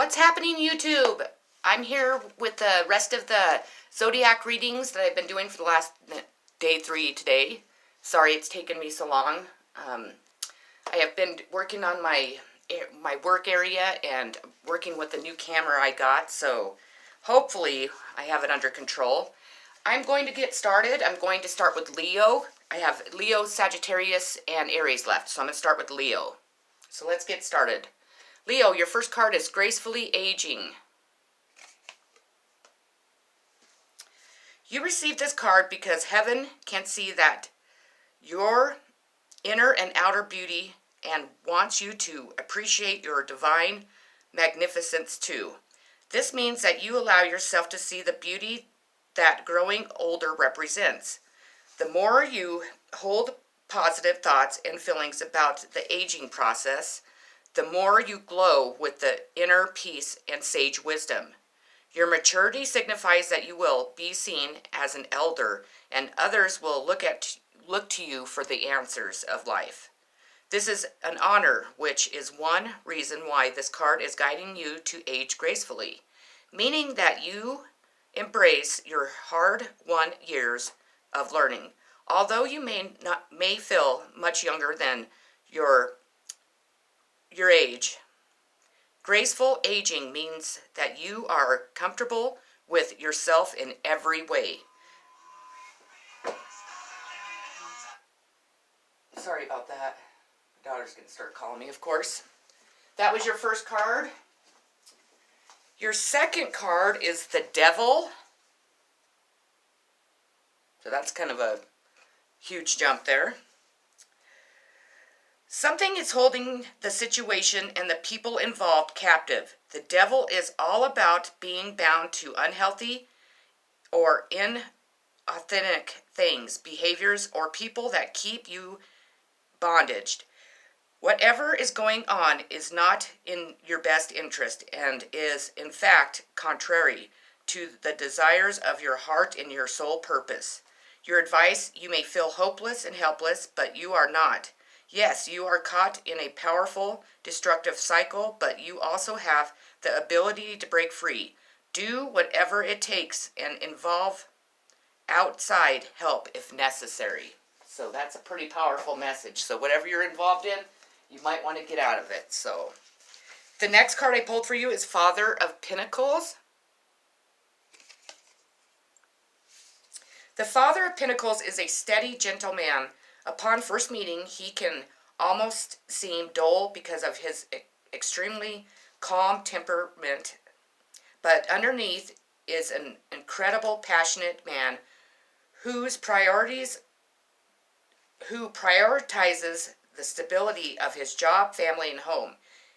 What's happening, YouTube? I'm here with the rest of the zodiac readings that I've been doing for the last day 3 today. Sorry it's taken me so long. I have been working on my work area and working with the new camera I got, so hopefully I have it under control. I'm going to get started. I'm going to start with Leo. I have Leo, Sagittarius, and Aries left, so I'm going to start with Leo. So let's get started. Leo, your first card is Gracefully Aging. You received this card because heaven can see that your inner and outer beauty and wants you to appreciate your divine magnificence too. This means that you allow yourself to see the beauty that growing older represents. The more you hold positive thoughts and feelings about the aging process, the more you glow with the inner peace and sage wisdom. Your maturity signifies that you will be seen as an elder, and others will look to you for the answers of life. This is an honor, which is one reason why this card is guiding you to age gracefully, meaning that you embrace your hard-won years of learning. Although you may feel much younger than your age, graceful aging means that you are comfortable with yourself in every way. Sorry about that. My daughter's going to start calling me, of course. That was your first card. Your second card is the Devil. So that's kind of a huge jump there. Something is holding the situation and the people involved captive. The devil is all about being bound to unhealthy or inauthentic things, behaviors, or people that keep you bondaged. Whatever is going on is not in your best interest and is, in fact, contrary to the desires of your heart and your soul purpose. Your advice, you may feel hopeless and helpless, but you are not. Yes, you are caught in a powerful, destructive cycle, but you also have the ability to break free. Do whatever it takes and involve outside help if necessary. So that's a pretty powerful message. So whatever you're involved in, you might want to get out of it. So the next card I pulled for you is Father of Pentacles. The Father of Pentacles is a steady, gentle man. Upon first meeting, he can almost seem dull because of his extremely calm temperament, but underneath is an incredible, passionate man who prioritizes the stability of his job, family, and home.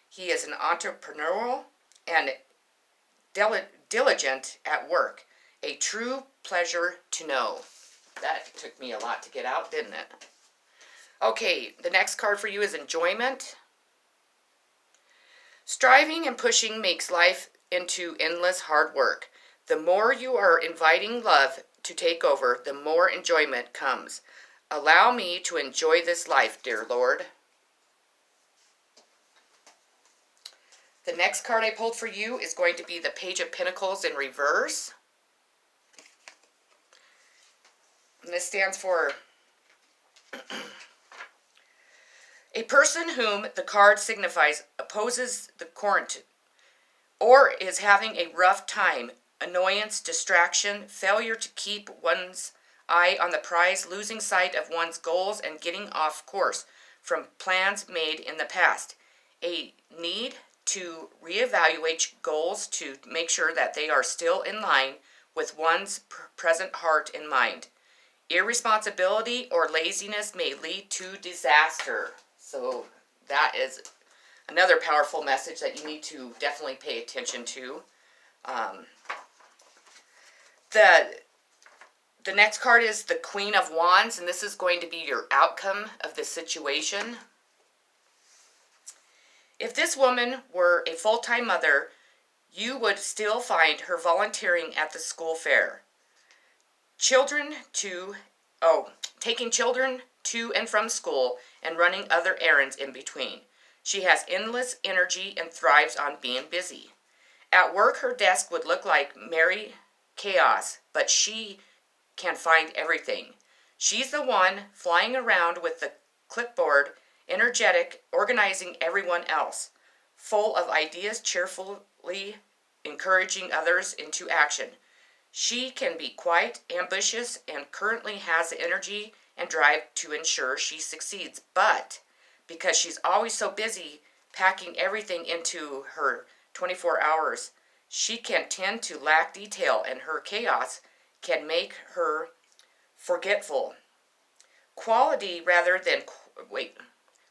He is an entrepreneurial and diligent at work. A true pleasure to know. That took me a lot to get out, didn't it? Okay, the next card for you is Enjoyment. Striving and pushing makes life into endless hard work. The more you are inviting love to take over, the more enjoyment comes. Allow me to enjoy this life, dear Lord. The next card I pulled for you is going to be the Page of Pentacles in reverse. And this stands for a person whom the card signifies opposes the current or is having a rough time, annoyance, distraction, failure to keep one's eye on the prize, losing sight of one's goals, and getting off course from plans made in the past. A need to reevaluate goals to make sure that they are still in line with one's present heart and mind. Irresponsibility or laziness may lead to disaster. So that is another powerful message that you need to definitely pay attention to. The next card is the Queen of Wands, and this is going to be your outcome of the situation. If this woman were a full-time mother, you would still find her volunteering at the school fair. Taking children to and from school and running other errands in between. She has endless energy and thrives on being busy. At work, her desk would look like merry chaos, but she can find everything. She's the one flying around with the clipboard, energetic, organizing everyone else, full of ideas, cheerfully encouraging others into action. She can be quite ambitious and currently has the energy and drive to ensure she succeeds, but because she's always so busy packing everything into her 24 hours, she can tend to lack detail, and her chaos can make her forgetful. Quality rather than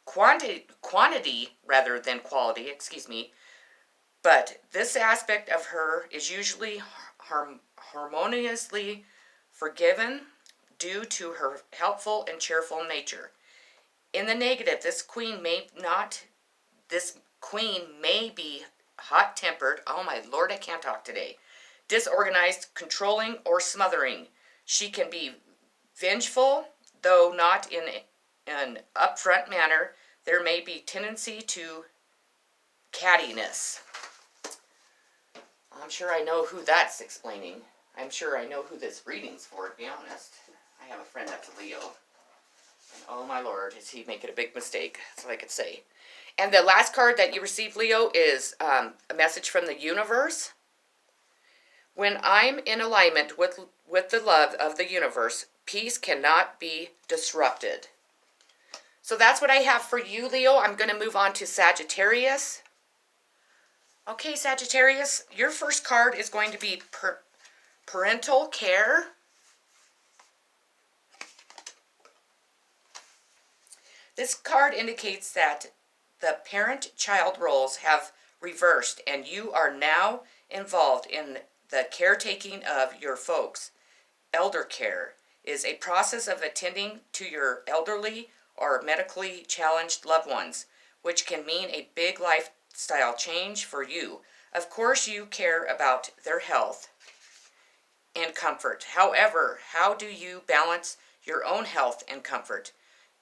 quantity rather than quality, excuse me. But this aspect of her is usually harmoniously forgiven due to her helpful and cheerful nature. In the negative, this queen may be hot-tempered. Oh my Lord, I can't talk today. Disorganized, controlling, or smothering. She can be vengeful, though not in an upfront manner. There may be tendency to cattiness. I'm sure I know who that's explaining. I'm sure I know who this reading's for, to be honest. I have a friend that's a Leo. And oh my Lord, is he making a big mistake? That's all I could say. And the last card that you received, Leo, is a message from the universe. When I'm in alignment with the love of the universe, peace cannot be disrupted. So that's what I have for you, Leo. I'm going to move on to Sagittarius. Okay, Sagittarius, your first card is going to be parental care. This card indicates that the parent-child roles have reversed, and you are now involved in the caretaking of your folks. Elder care is a process of attending to your elderly or medically challenged loved ones, which can mean a big lifestyle change for you. Of course, you care about their health and comfort. However, how do you balance your own health and comfort?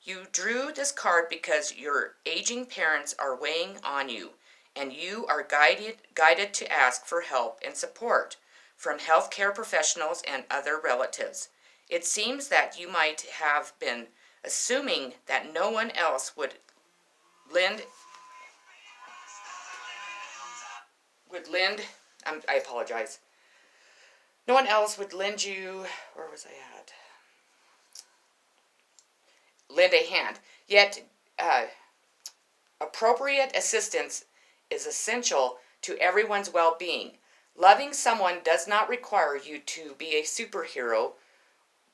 You drew this card because your aging parents are weighing on you, and you are guided to ask for help and support from healthcare professionals and other relatives. It seems that you might have been assuming that no one else would lend, I apologize. No one else would lend you, where was I at? Lend a hand. Yet, appropriate assistance is essential to everyone's well-being. Loving someone does not require you to be a superhero,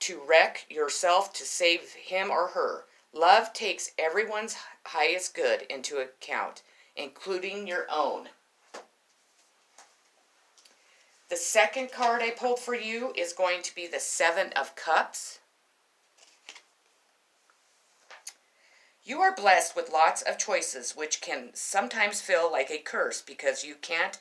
to wreck yourself to save him or her. Love takes everyone's highest good into account, including your own. The second card I pulled for you is going to be the Seven of Cups. You are blessed with lots of choices, which can sometimes feel like a curse because you can't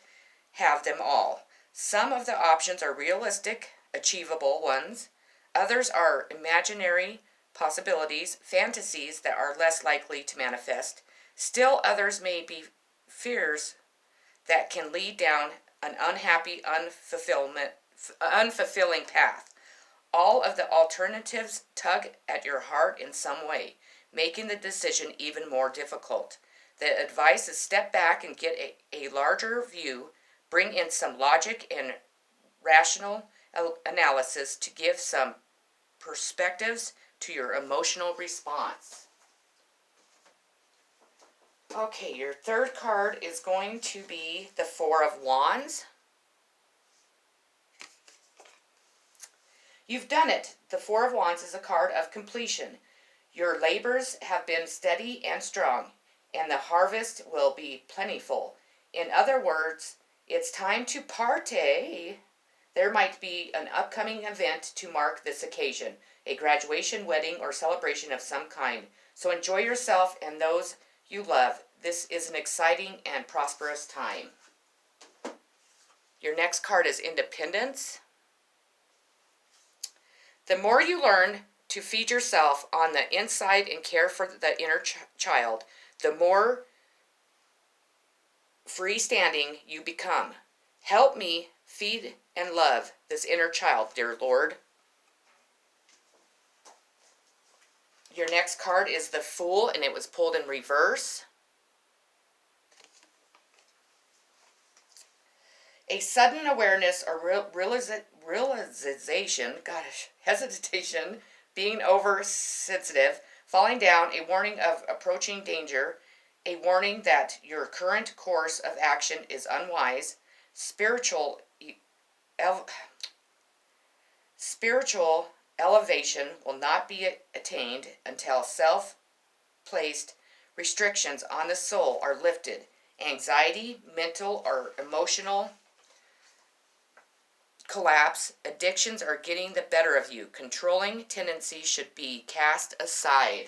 have them all. Some of the options are realistic, achievable ones. Others are imaginary possibilities, fantasies that are less likely to manifest. Still, others may be fears that can lead down an unhappy, unfulfilling path. All of the alternatives tug at your heart in some way, making the decision even more difficult. The advice is step back and get a larger view, bring in some logic and rational analysis to give some perspectives to your emotional response. Okay, your third card is going to be the Four of Wands. You've done it. The Four of Wands is a card of completion. Your labors have been steady and strong, and the harvest will be plentiful. In other words, it's time to party. There might be an upcoming event to mark this occasion, a graduation, wedding, or celebration of some kind. So enjoy yourself and those you love. This is an exciting and prosperous time. Your next card is Independence. The more you learn to feed yourself on the inside and care for the inner child, the more freestanding you become. Help me feed and love this inner child, dear Lord. Your next card is the Fool, and it was pulled in reverse. A sudden awareness or realization, hesitation, being oversensitive, falling down, a warning of approaching danger, a warning that your current course of action is unwise, spiritual elevation will not be attained until self-placed restrictions on the soul are lifted. Anxiety, mental or emotional collapse, addictions are getting the better of you. Controlling tendencies should be cast aside.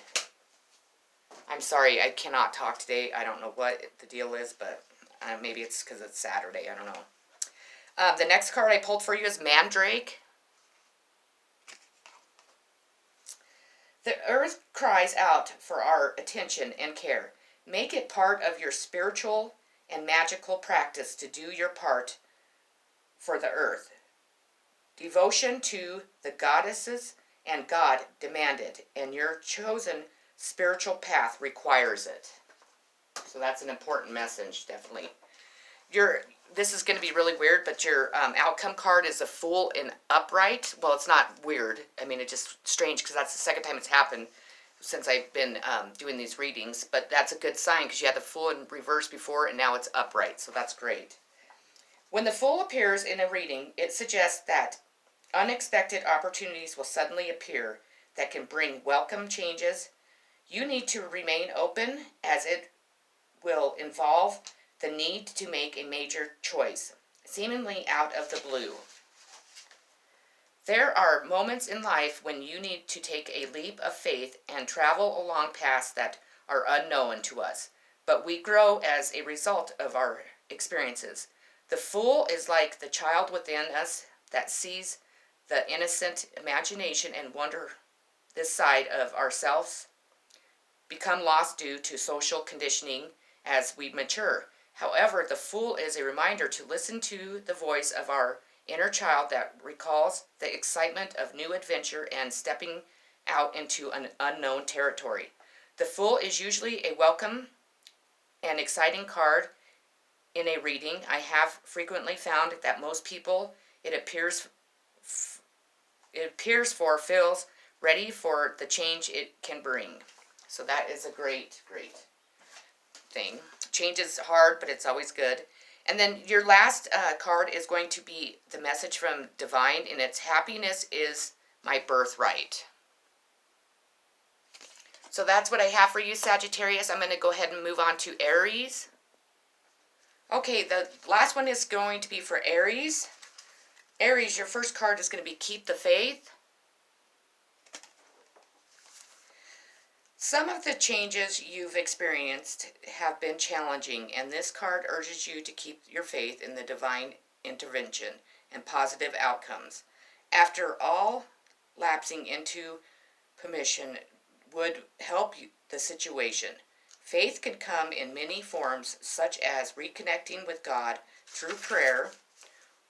I'm sorry, I cannot talk today. I don't know what the deal is, but maybe it's because it's Saturday. I don't know. The next card I pulled for you is Mandrake. The earth cries out for our attention and care. Make it part of your spiritual and magical practice to do your part for the earth. Devotion to the goddesses and God demand it, and your chosen spiritual path requires it. So that's an important message, definitely. This is going to be really weird, but your outcome card is a Fool in upright. Well, it's not weird. I mean, it's just strange because that's the second time it's happened since I've been doing these readings. But that's a good sign because you had the Fool in reverse before, and now it's upright. So that's great. When the Fool appears in a reading, it suggests that unexpected opportunities will suddenly appear that can bring welcome changes. You need to remain open, as it will involve the need to make a major choice, seemingly out of the blue. There are moments in life when you need to take a leap of faith and travel along paths that are unknown to us, but we grow as a result of our experiences. The Fool is like the child within us that sees the innocent imagination and wonder this side of ourselves become lost due to social conditioning as we mature. However, the Fool is a reminder to listen to the voice of our inner child that recalls the excitement of new adventure and stepping out into an unknown territory. The Fool is usually a welcome and exciting card in a reading. I have frequently found that most people it appears for feels ready for the change it can bring. So that is a great thing. Change is hard, but it's always good. And then your last card is going to be the message from Divine, and it's happiness is my birthright. So that's what I have for you, Sagittarius. I'm going to go ahead and move on to Aries. Okay, the last one is going to be for Aries. Aries, your first card is going to be Keep the Faith. Some of the changes you've experienced have been challenging, and this card urges you to keep your faith in the divine intervention and positive outcomes. After all, lapsing into permission would help the situation. Faith can come in many forms, such as reconnecting with God through prayer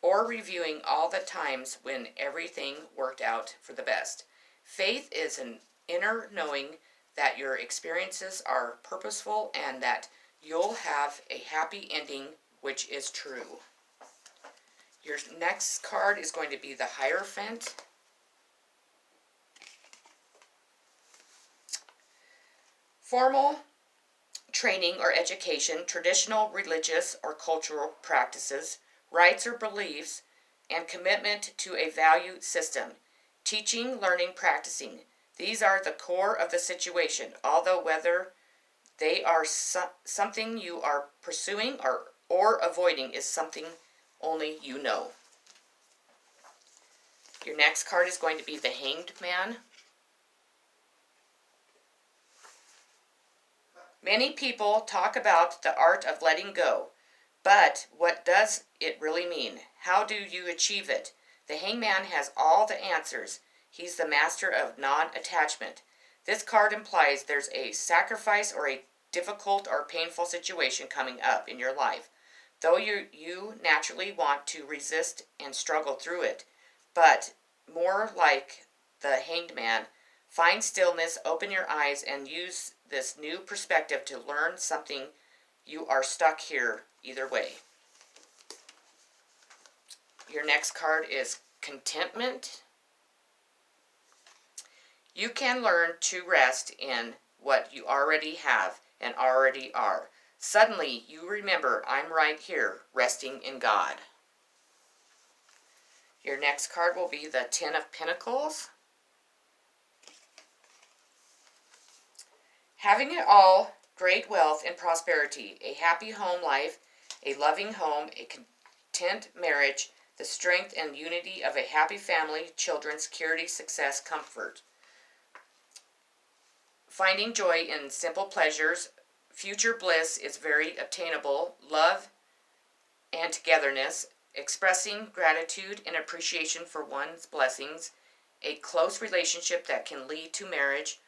or reviewing all the times when everything worked out for the best. Faith is an inner knowing that your experiences are purposeful and that you'll have a happy ending, which is true. Your next card is going to be the Hierophant. Formal training or education, traditional religious or cultural practices, rites or beliefs, and commitment to a value system. Teaching, learning, practicing. These are the core of the situation, although whether they are something you are pursuing or avoiding is something only you know. Your next card is going to be the Hanged Man. Many people talk about the art of letting go, but what does it really mean? How do you achieve it? The Hangman has all the answers. He's the master of non-attachment. This card implies there's a sacrifice or a difficult or painful situation coming up in your life. Though you naturally want to resist and struggle through it, but more like the hanged man, find stillness, open your eyes, and use this new perspective to learn something. You are stuck here either way. Your next card is contentment. You can learn to rest in what you already have and already are. Suddenly, you remember, I'm right here, resting in God. Your next card will be the Ten of Pentacles. Having it all, great wealth and prosperity, a happy home life, a loving home, a content marriage, the strength and unity of a happy family, children, security, success, comfort. Finding joy in simple pleasures, future bliss is very obtainable, love and togetherness, expressing gratitude and appreciation for one's blessings, a close relationship that can lead to marriage,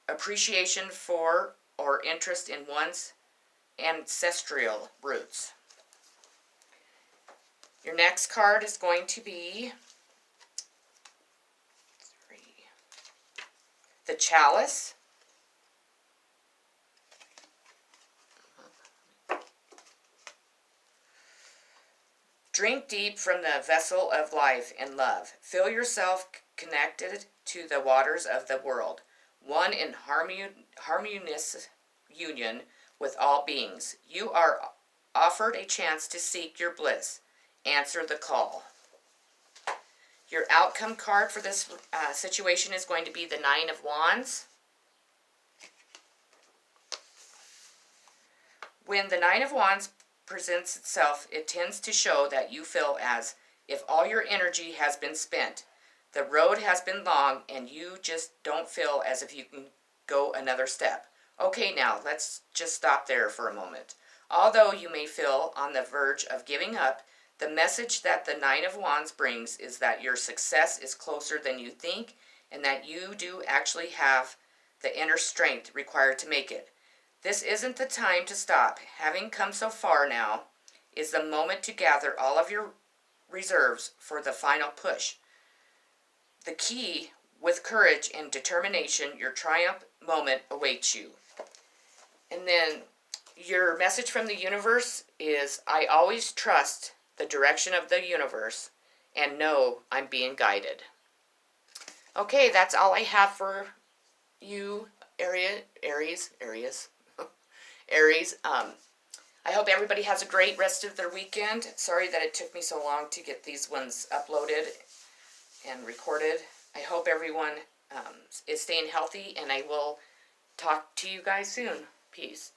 appreciation for or interest in one's ancestral roots. Your next card is going to be the Chalice. Drink deep from the vessel of life and love. Feel yourself connected to the waters of the world, one in harmonious union with all beings. You are offered a chance to seek your bliss. Answer the call. Your outcome card for this situation is going to be the Nine of Wands. When the Nine of Wands presents itself, it tends to show that you feel as if all your energy has been spent. The road has been long and you just don't feel as if you can go another step. Okay, now let's just stop there for a moment. Although you may feel on the verge of giving up, the message that the Nine of Wands brings is that your success is closer than you think and that you do actually have the inner strength required to make it. This isn't the time to stop. Having come so far now is the moment to gather all of your reserves for the final push. The key, with courage and determination, your triumph moment awaits you. And then your message from the universe is, I always trust the direction of the universe and know I'm being guided. Okay, that's all I have for you, Aries. I hope everybody has a great rest of their weekend. Sorry that it took me so long to get these ones uploaded and recorded. I hope everyone is staying healthy, and I will talk to you guys soon. Peace.